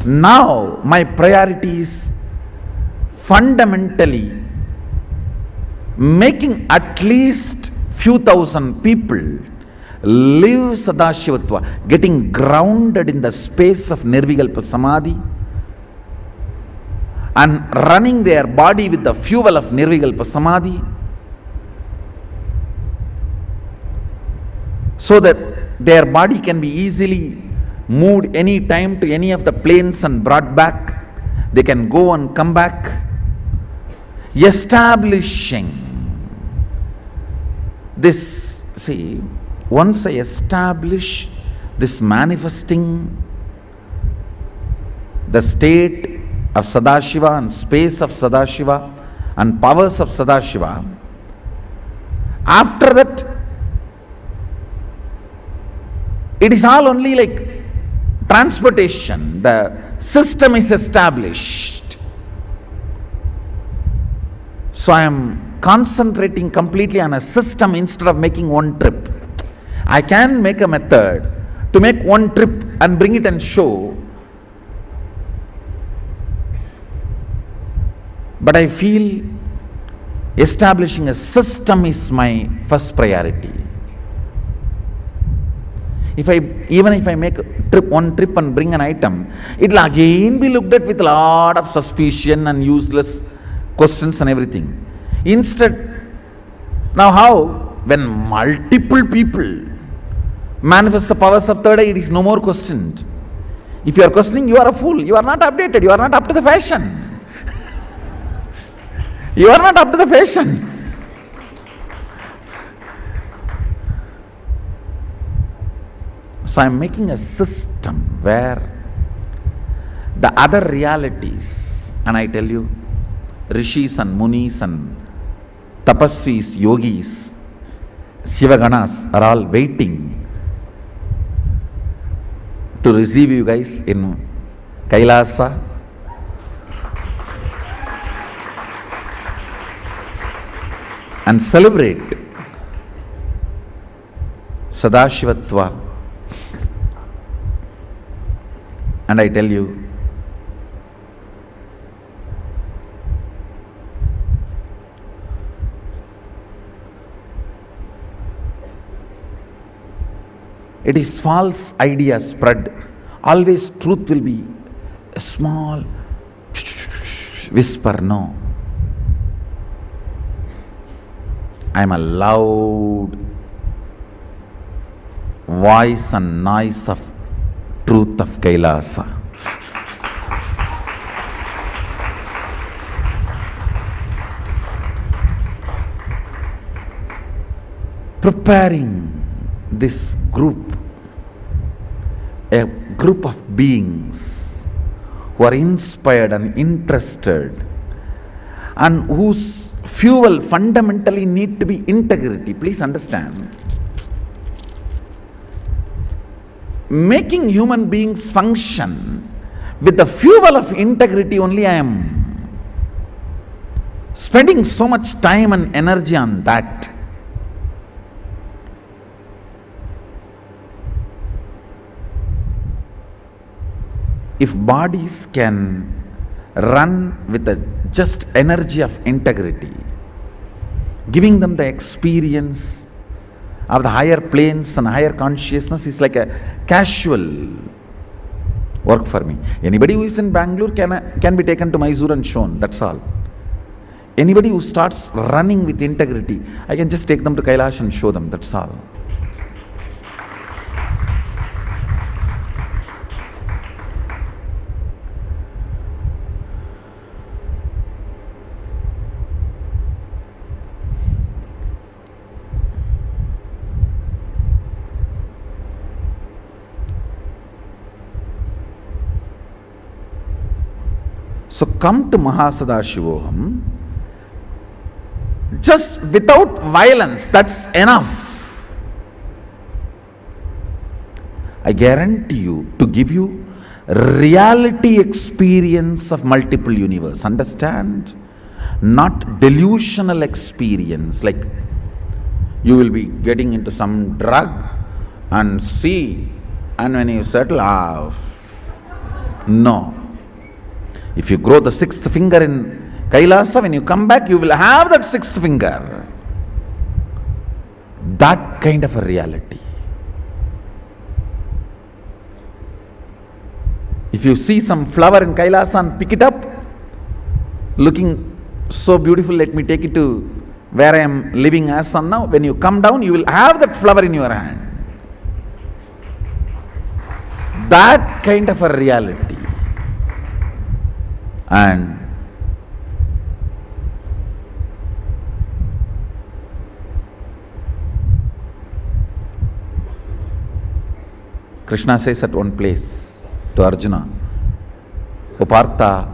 Now my priority is fundamentally making at least few thousand people live Sadashivatva, getting grounded in the space of Nirvikalpa Samadhi and running their body with the fuel of Nirvikalpa Samadhi, so that their body can be easily moved any time to any of the planes and brought back. They can go and come back. Establishing this, see, once I establish this manifesting the state of Sadashiva and space of Sadashiva and powers of Sadashiva, after that it is all only like transportation. The system is established. So I am concentrating completely on a system instead of making one trip. I can make a method to make one trip and bring it and show, but I feel establishing a system is my first priority. Even if I make one trip and bring an item, it will again be looked at with a lot of suspicion and useless questions and everything. Instead, now how? When multiple people manifest the powers of third eye, it is no more questioned. If you are questioning, you are a fool. You are not updated. You are not up to the fashion. You are not up to the fashion. So I am making a system where the other realities, and I tell you, rishis and munis and tapasvis, yogis, Shivaganas are all waiting to receive you guys in Kailaasa. And celebrate Sadashivatva. And I tell you, it is false idea spread. Always truth will be a small whisper. No. I am a loud voice and noise of truth of Kailasa. Preparing this group, a group of beings who are inspired and interested and whose fuel fundamentally need to be integrity. Please understand. Making human beings function with the fuel of integrity only, I am spending so much time and energy on that. If bodies can run with the just energy of integrity, giving them the experience of the higher planes and higher consciousness is like a casual work for me. Anybody who is in Bengaluru can be taken to Mysore and shown, that's all. Anybody who starts running with integrity, I can just take them to Kailasa and show them, that's all. So come to Mahasadashivoham, just without violence, that's enough. I guarantee you to give you reality experience of multiple universe. Understand? Not delusional experience, like you will be getting into some drug and see, and when you settle off, no. If you grow the sixth finger in Kailasa, when you come back, you will have that sixth finger. That kind of a reality. If you see some flower in Kailasa and pick it up, looking so beautiful, let me take it to where I am living as on now. When you come down, you will have that flower in your hand. That kind of a reality. And Krishna says at one place to Arjuna, O Partha,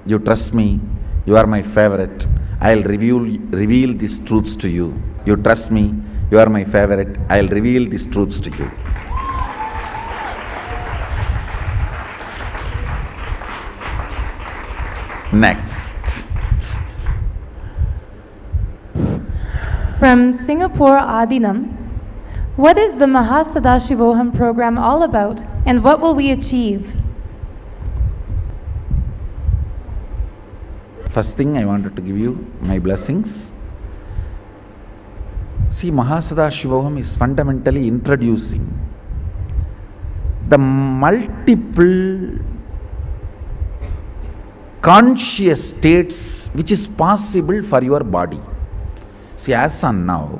you trust me, you are my favorite, I'll reveal these truths to you. You trust me, you are my favorite, I'll reveal these truths to you. Next. From Singapore, Adinam. What is the Sadashivatva program all about, and what will we achieve? First thing, I wanted to give you my blessings. See, Sadashivatva is fundamentally introducing the multiple conscious states which is possible for your body. See, as on now,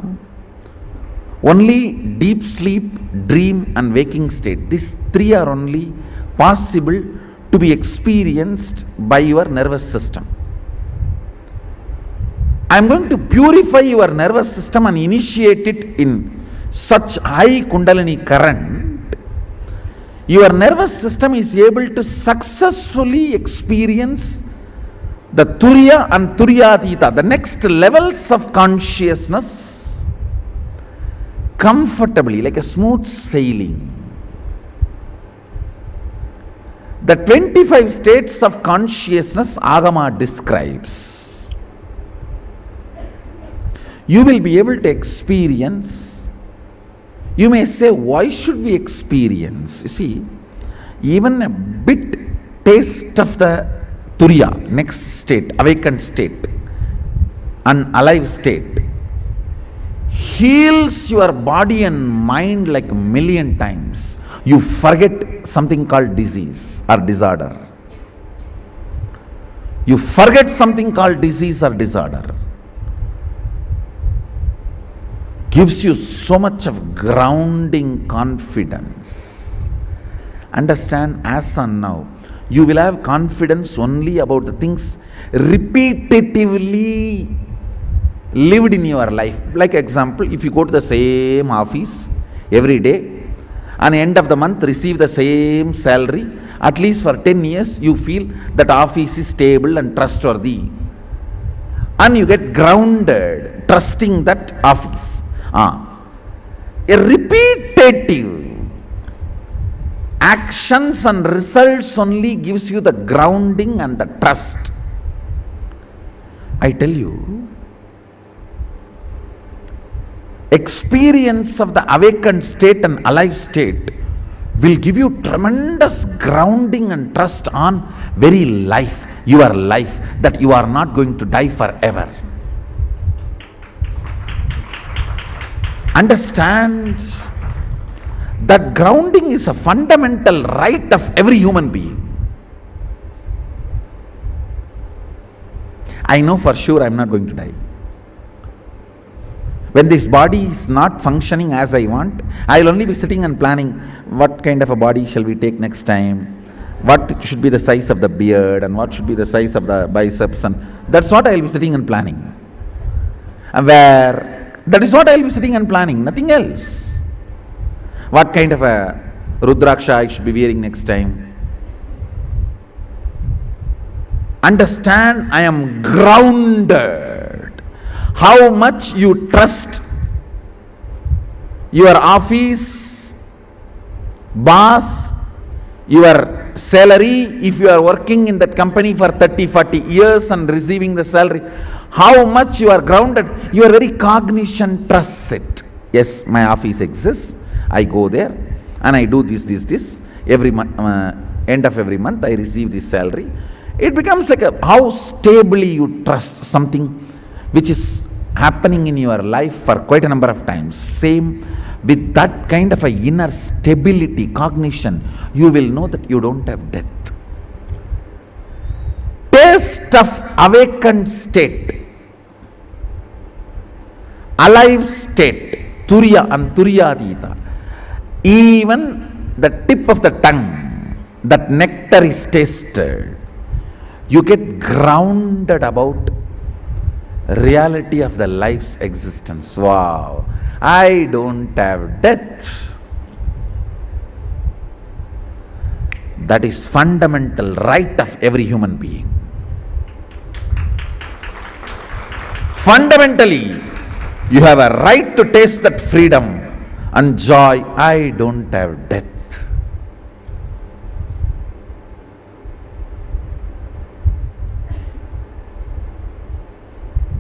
only deep sleep, dream and waking state, these three are only possible to be experienced by your nervous system. I am going to purify your nervous system and initiate it in such high Kundalini current. Your nervous system is able to successfully experience the Turiya and Turiyatita, the next levels of consciousness, comfortably, like a smooth sailing. The 25 states of consciousness Agama describes. You will be able to experience. You may say, why should we experience? You see, even a bit taste of the Turiya, next state, awakened state, an alive state, heals your body and mind like a million times. You forget something called disease or disorder. You forget something called disease or disorder. Gives you so much of grounding confidence. Understand, as on now, you will have confidence only about the things repetitively lived in your life. Like example, if you go to the same office every day, and end of the month receive the same salary, at least for 10 years, you feel that office is stable and trustworthy. And you get grounded, trusting that office. A repetitive actions and results only gives you the grounding and the trust. I tell you, experience of the awakened state and alive state will give you tremendous grounding and trust on very life, your life, that you are not going to die forever. Understand that grounding is a fundamental right of every human being. I know for sure I am not going to die. When this body is not functioning as I want, I will only be sitting and planning what kind of a body shall we take next time, what should be the size of the beard and what should be the size of the biceps, and that's what I will be sitting and planning. And that is what I will be sitting and planning, nothing else. What kind of a Rudraksha I should be wearing next time. Understand, I am grounded. How much you trust your office, boss, your salary, if you are working in that company for 30-40 years and receiving the salary, how much you are grounded, your very cognition trusts it. Yes, my office exists, I go there and I do this. Every end of every month I receive this salary. It becomes like how stably you trust something which is happening in your life for quite a number of times. Same with that kind of a inner stability, cognition, you will know that you don't have death. Taste of awakened state, alive state, Turiya and Turyadita. Even the tip of the tongue, that nectar is tasted. You get grounded about reality of the life's existence. Wow, I don't have death. That is fundamental right of every human being. Fundamentally, you have a right to taste that freedom and joy. I don't have death.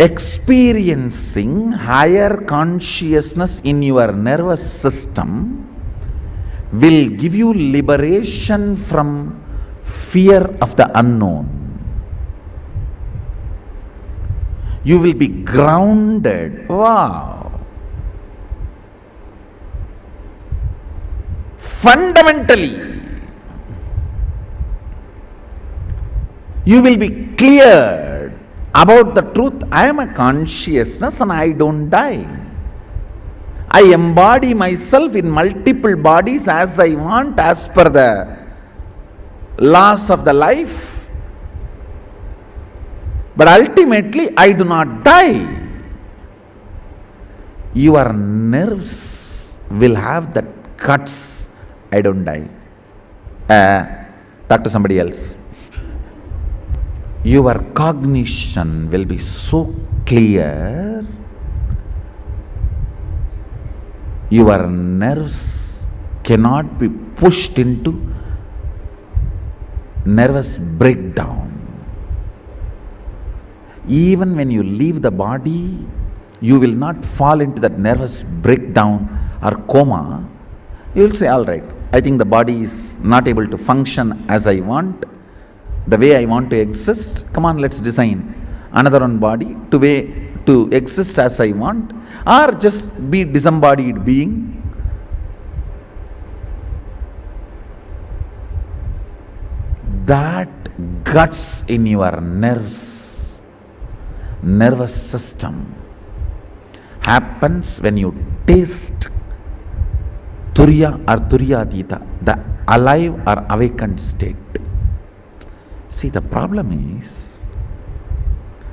Experiencing higher consciousness in your nervous system will give you liberation from fear of the unknown. You will be grounded. Wow. Fundamentally, you will be cleared about the truth. I am a consciousness and I don't die. I embody myself in multiple bodies as I want, as per the laws of the life. But ultimately, I do not die. Your nerves will have that guts. I don't die. Talk to somebody else. Your cognition will be so clear. Your nerves cannot be pushed into nervous breakdown. Even when you leave the body, you will not fall into that nervous breakdown or coma. You will say, all right, I think the body is not able to function as I want, the way I want to exist. Come on, let's design another one body to exist as I want, or just be disembodied being. That guts in your nervous system happens when you taste Turiya or Turyadita, the alive or awakened state. See, the problem is,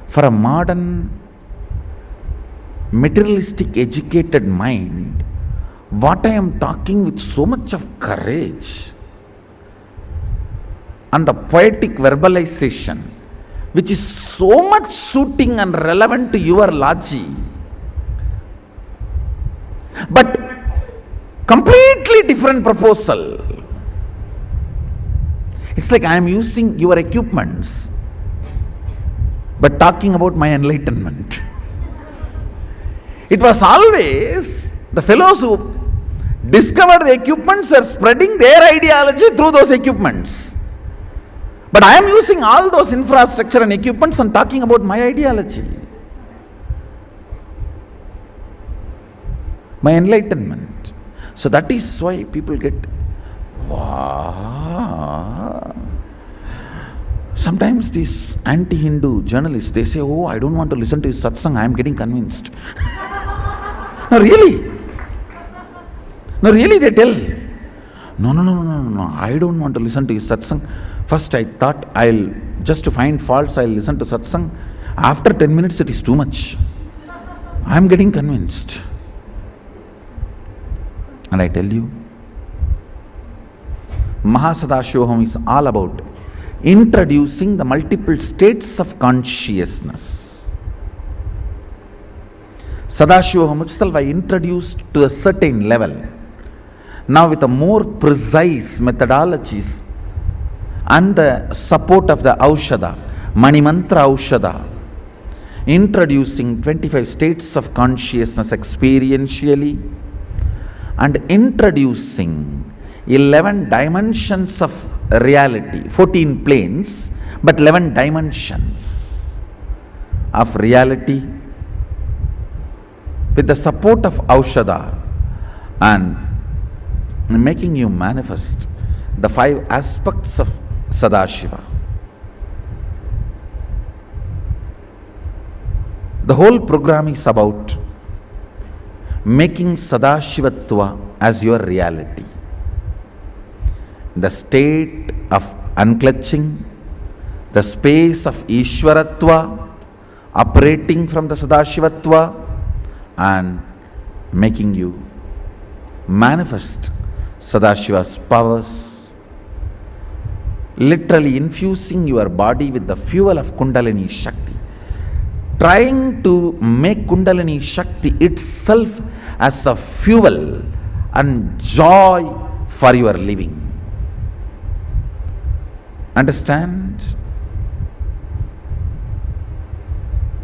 for a modern materialistic educated mind, what I am talking with so much of courage and the poetic verbalization, which is so much suiting and relevant to your logic, but completely different proposal. It's like I am using your equipments, but talking about my enlightenment. It was always the fellows who discovered the equipments are spreading their ideology through those equipments. But I am using all those infrastructure and equipments and talking about my ideology, my enlightenment. So that is why people get, wow. Sometimes these anti-Hindu journalists, they say, oh, I don't want to listen to his satsang, I am getting convinced. No, really, they tell, no, I don't want to listen to his satsang. First I thought just to find faults, I'll listen to satsang. After 10 minutes, it is too much. I am getting convinced. And I tell you, Sadashivatva is all about introducing the multiple states of consciousness. Sadashivatva itself I introduced to a certain level. Now with a more precise methodologies and the support of the Aushada, Manimantra Aushada, introducing 25 states of consciousness experientially and introducing 11 dimensions of reality, 14 planes, but 11 dimensions of reality with the support of Aushadha and making you manifest the 5 aspects of Sadashiva. The whole program is about making Sadashivatva as your reality. The state of unclutching, the space of Ishwaratva, operating from the Sadashivatva and making you manifest Sadashiva's powers, literally infusing your body with the fuel of Kundalini Shakti, trying to make Kundalini Shakti itself as a fuel and joy for your living. Understand?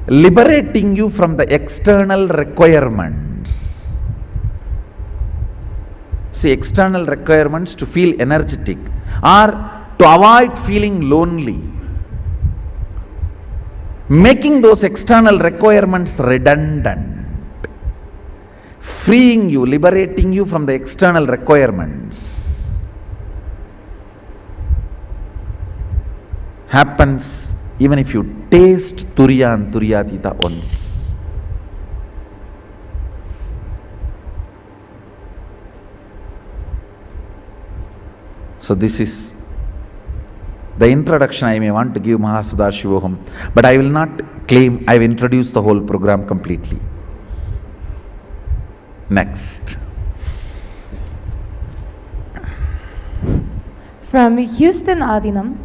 Liberating you from the external requirements. See, external requirements to feel energetic or to avoid feeling lonely. Making those external requirements redundant. Freeing you, liberating you from the external requirements. Happens even if you taste Turiya and Turiyatita once. So this is the introduction I may want to give Mahasadashivoham, but I will not claim I have introduced the whole program completely. Next. From Houston Adinam,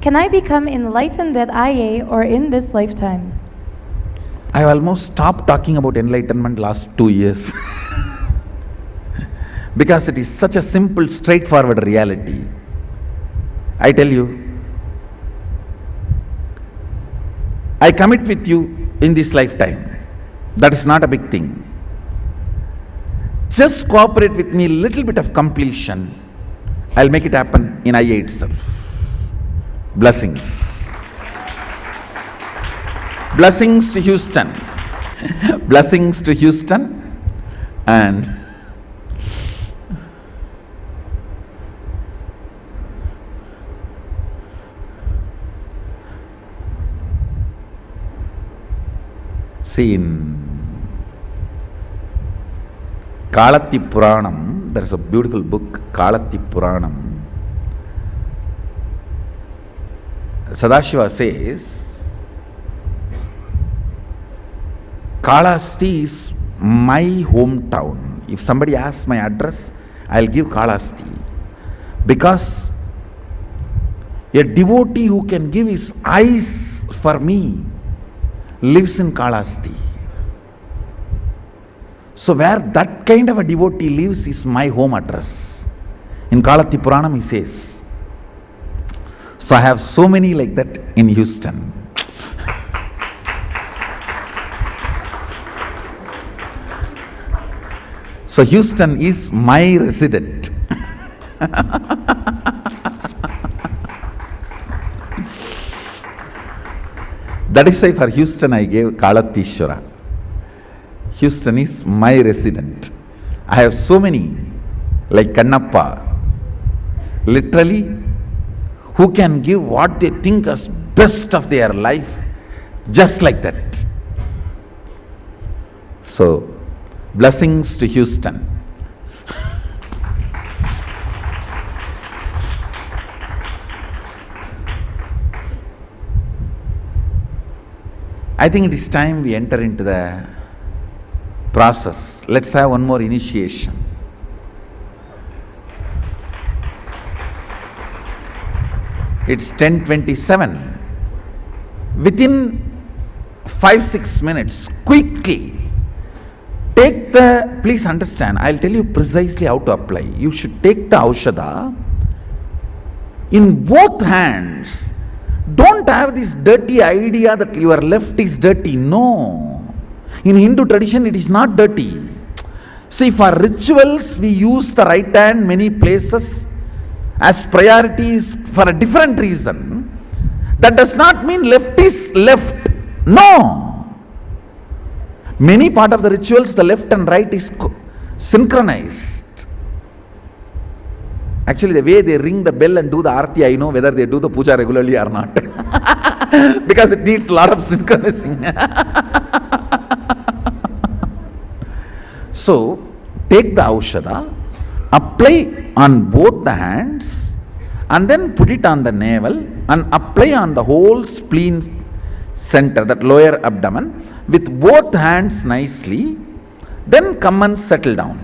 can I become enlightened at IA or in this lifetime? I have almost stopped talking about enlightenment last 2 years because it is such a simple, straightforward reality. I tell you, I commit with you in this lifetime. That is not a big thing. Just cooperate with me, little bit of completion. I'll make it happen in IA itself. Blessings. Blessings to Houston. Blessings to Houston. And see, in Kalati Puranam, there is a beautiful book, Kalati Puranam. Sadashiva says, Kalasti is my hometown. If somebody asks my address, I'll give Kalasti. Because a devotee who can give his eyes for me lives in Kalasti. So where that kind of a devotee lives is my home address. In Kalati Puranam he says. So I have so many like that in Houston. So Houston is my resident. That is why for Houston I gave Kalatishwara. Houston is my resident. I have so many like Kannappa, literally, who can give what they think as best of their life, just like that. So, blessings to Houston. I think it is time we enter into the process. Let's have one more initiation. It's 10:27. Within 5-6 minutes, quickly, take the, please understand, I'll tell you precisely how to apply. You should take the Aushadha in both hands. Don't have this dirty idea that your left is dirty. No. In Hindu tradition, it is not dirty. See, for rituals, we use the right hand many places as priorities for a different reason, that does not mean left is left. No. Many part of the rituals, the left and right is synchronized. Actually, the way they ring the bell and do the arti, I know whether they do the puja regularly or not. Because it needs a lot of synchronizing. So, take the aushadha, apply on both the hands, and then put it on the navel and apply on the whole spleen center, that lower abdomen, with both hands nicely. Then come and settle down.